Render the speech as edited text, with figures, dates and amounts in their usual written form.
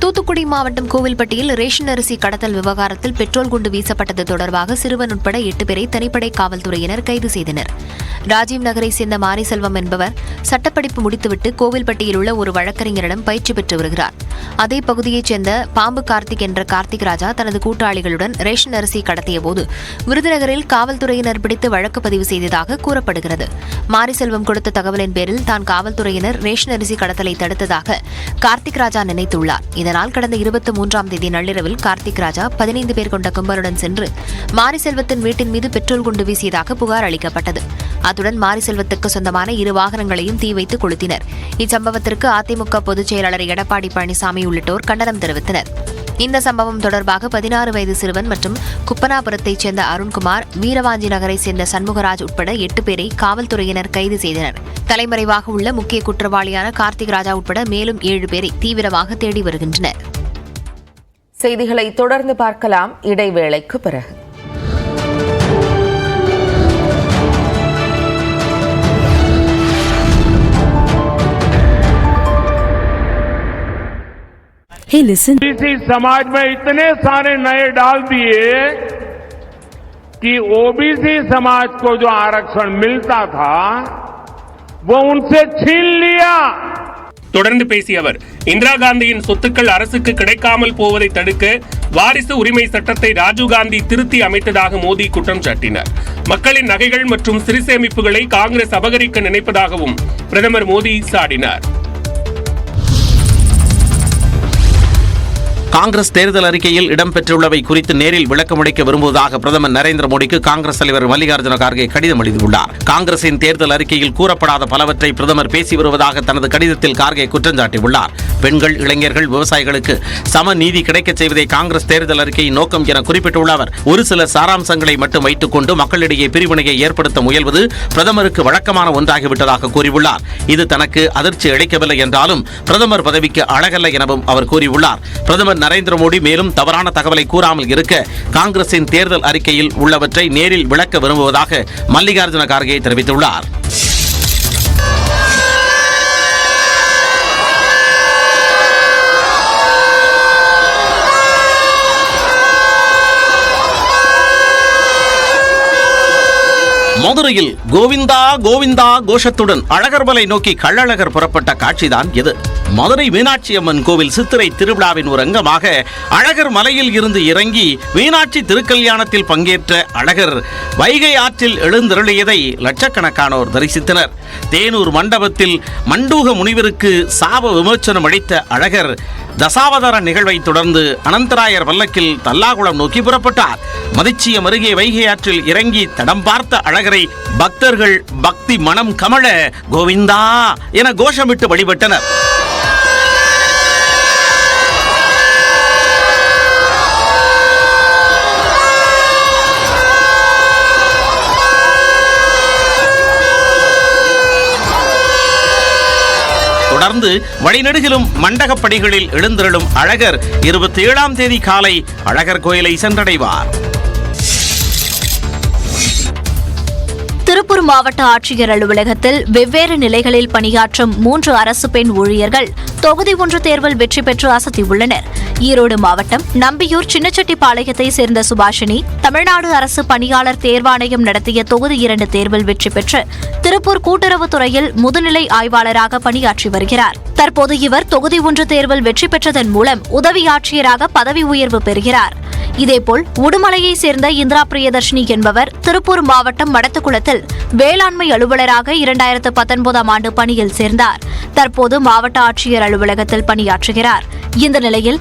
தூத்துக்குடி மாவட்டம் கோவில்பட்டியில் ரேஷன் அரிசி கடத்தல் விவகாரத்தில் பெட்ரோல் குண்டு வீசப்பட்டது தொடர்பாக சிறுவன் உட்பட 8 பேரை தனிப்படை காவல்துறையினர் கைது செய்தனர். ராஜீவ் நகரை சேர்ந்த மாரிசெல்வம் என்பவர் சட்டப்படிப்பு முடித்துவிட்டு கோவில்பட்டியில் உள்ள ஒரு வழக்கறிஞரிடம் பயிற்சி பெற்று வருகிறார். அதே பகுதியைச் சேர்ந்த பாம்பு கார்த்திக் என்ற கார்த்திக் ராஜா தனது கூட்டாளிகளுடன் ரேஷன் அரிசி கடத்திய போது விருதுநகரில் காவல்துறையினர் பிடித்து வழக்கு பதிவு செய்ததாக கூறப்படுகிறது. மாரிசெல்வம் கொடுத்த தகவலின் பேரில் தான் காவல்துறையினர் ரேஷன் அரிசி கடத்தலை தடுத்ததாக கார்த்திக் ராஜா நினைத்துள்ளார். இதனால் கடந்த 23ஆம் தேதி நள்ளிரவில் கார்த்திக் ராஜா 15 பேர் கொண்ட கும்பலுடன் சென்று மாரிசெல்வத்தின் வீட்டின் மீது பெட்ரோல் குண்டு வீசியதாக புகார் அளிக்கப்பட்டது. அத்துடன் மாரிசெல்வத்துக்கு சொந்தமான 2 வாகனங்களையும் தீ வைத்து கொளுத்தினர். இச்சம்பவத்திற்கு அதிமுக பொதுச் செயலாளர் எடப்பாடி பழனிசாமி உள்ளிட்டோர் கண்டனம் தெரிவித்தனர். இந்த சம்பவம் தொடர்பாக 16 வயது சிறுவன் மற்றும் குப்பனாபுரத்தைச் சேர்ந்த அருண்குமார், வீரவாஞ்சி நகரை சேர்ந்த சண்முகராஜ் உட்பட 8 பேரை காவல்துறையினர் கைது செய்தனர். தலைமறைவாக உள்ள முக்கிய குற்றவாளியான கார்த்திக் ராஜா உட்பட மேலும் 7 பேரை தீவிரமாக தேடி வருகின்றனர். செய்திகளை தொடர்ந்து பார்க்கலாம் இடைவேளைக்கு பிறகு. Hey, listen. इसी समाज में इतने सारे नए डाल दिए कि ओबीसी समाज को जो आरक्षण मिलता था वो उनसे छीन लिया. தொடர்ந்து பேசிய அவர், இந்திரா காந்தியின் சொத்துக்கள் அரசுக்கு கிடைக்காமல் போவதை தடுக்க வாரிசு உரிமை சட்டத்தை ராஜீவ்காந்தி திருத்தி அமைத்ததாக மோடி குற்றம் சாட்டினார். மக்களின் நகைகள் மற்றும் சிறு சேமிப்புகளை காங்கிரஸ் அபகரிக்க நினைப்பதாகவும் பிரதமர் மோடி சாடினார். காங்கிரஸ் தேர்தல் அறிக்கையில் இடம்பெற்றுள்ளவை குறித்து நேரில் விளக்கமளிக்க விரும்புவதாக பிரதமர் நரேந்திர மோடிக்கு காங்கிரஸ் தலைவர் மல்லிகார்ஜுன கார்கே கடிதம் எழுதியுள்ளார். காங்கிரசின் தேர்தல் அறிக்கையில் கூறப்படாத பலவற்றை பிரதமர் பேசி வருவதாக தனது கடிதத்தில் கார்கே குற்றம் சாட்டியுள்ளார். பெண்கள், இளைஞர்கள், விவசாயிகளுக்கு சம நீதி கிடைக்கச் செய்வதே காங்கிரஸ் தேர்தல் அறிக்கையின் நோக்கம் என குறிப்பிட்டுள்ள அவர், ஒரு சில சாராம்சங்களை மட்டும் வைத்துக் கொண்டு மக்களிடையே பிரிவினையை ஏற்படுத்த முயல்வது பிரதமருக்கு வழக்கமான ஒன்றாகிவிட்டதாக கூறியுள்ளார். இது தனக்கு அதிர்ச்சி அளிக்கவில்லை என்றாலும் பிரதமர் பதவிக்கு அழகல்ல எனவும் அவர் கூறியுள்ளார். பிரதமர் நரேந்திர மோடி மேலும் தவறான தகவலை கூறாமல் இருக்க காங்கிரசின் தேர்தல் அறிக்கையில் உள்ளவற்றை நேரில் விளக்க விரும்புவதாக மல்லிகார்ஜுன கார்கே தெரிவித்துள்ளார். மதுரையில் கோவிந்தா கோவிந்தா கோஷத்துடன் அழகர்மலை நோக்கி கள்ளழகர் புறப்பட்ட காட்சிதான் இது. மதுரை மீனாட்சி அம்மன் கோவில் சித்திரை திருவிழாவின் ஒரு அங்கமாக அழகர் மலையில் இருந்து இறங்கி மீனாட்சி திருக்கல்யாணத்தில் பங்கேற்ற அழகர் வைகை ஆற்றில் எழுந்தருளியதை லட்சக்கணக்கானோர் தரிசித்தனர். தேனூர் மண்டபத்தில் மண்டூக முனிவருக்கு சாப விமோச்சனம் அளித்த அழகர் தசாவதார நிகழ்வை தொடர்ந்து அனந்தராயர் பல்லக்கில் தல்லாகுளம் நோக்கி புறப்பட்டார். மதிச்சியம் அருகே வைகை ஆற்றில் இறங்கி தடம் பார்த்த அழகரை பக்தர்கள் பக்தி மனம் கமழ கோவிந்தா என கோஷமிட்டு வழிபட்டனர். தொடர்ந்து வழிநெடுகிலும் மண்டகப்படிகளில் எழுந்தருளும் அழகர் 27ஆம் தேதி காலை அழகர் கோயிலை சென்றடைவார். திருப்பூர் மாவட்ட ஆட்சியர் அலுவலகத்தில் வெவ்வேறு நிலைகளில் பணியாற்றும் 3 அரசு பெண் ஊழியர்கள் தொகுதி 1 தேர்வில் வெற்றி பெற்று அசத்தியுள்ளனர். ஈரோடு மாவட்டம் நம்பியூர் சின்னச்செட்டிப்பாளையத்தை சேர்ந்த சுபாஷினி தமிழ்நாடு அரசு பணியாளர் தேர்வாணையம் நடத்திய தொகுதி 2 தேர்வில் வெற்றி பெற்று திருப்பூர் கூட்டுறவுத்துறையில் முதுநிலை ஆய்வாளராக பணியாற்றி வருகிறார். தற்போது இவர் தொகுதி 1 தேர்வில் வெற்றி பெற்றதன் மூலம் உதவி ஆட்சியராக பதவி உயர்வு பெறுகிறார். இதேபோல் உடுமலையை சேர்ந்த இந்திரா பிரியதர்ஷினி என்பவர் திருப்பூர் மாவட்டம் மடத்துக்குளத்தில் வேளாண்மை அலுவலராக 2019ஆம் ஆண்டு பணியில் சேர்ந்தார். தற்போது மாவட்ட ஆட்சியர் அலுவலகத்தில் பணியாற்றுகிறார். இந்த நிலையில்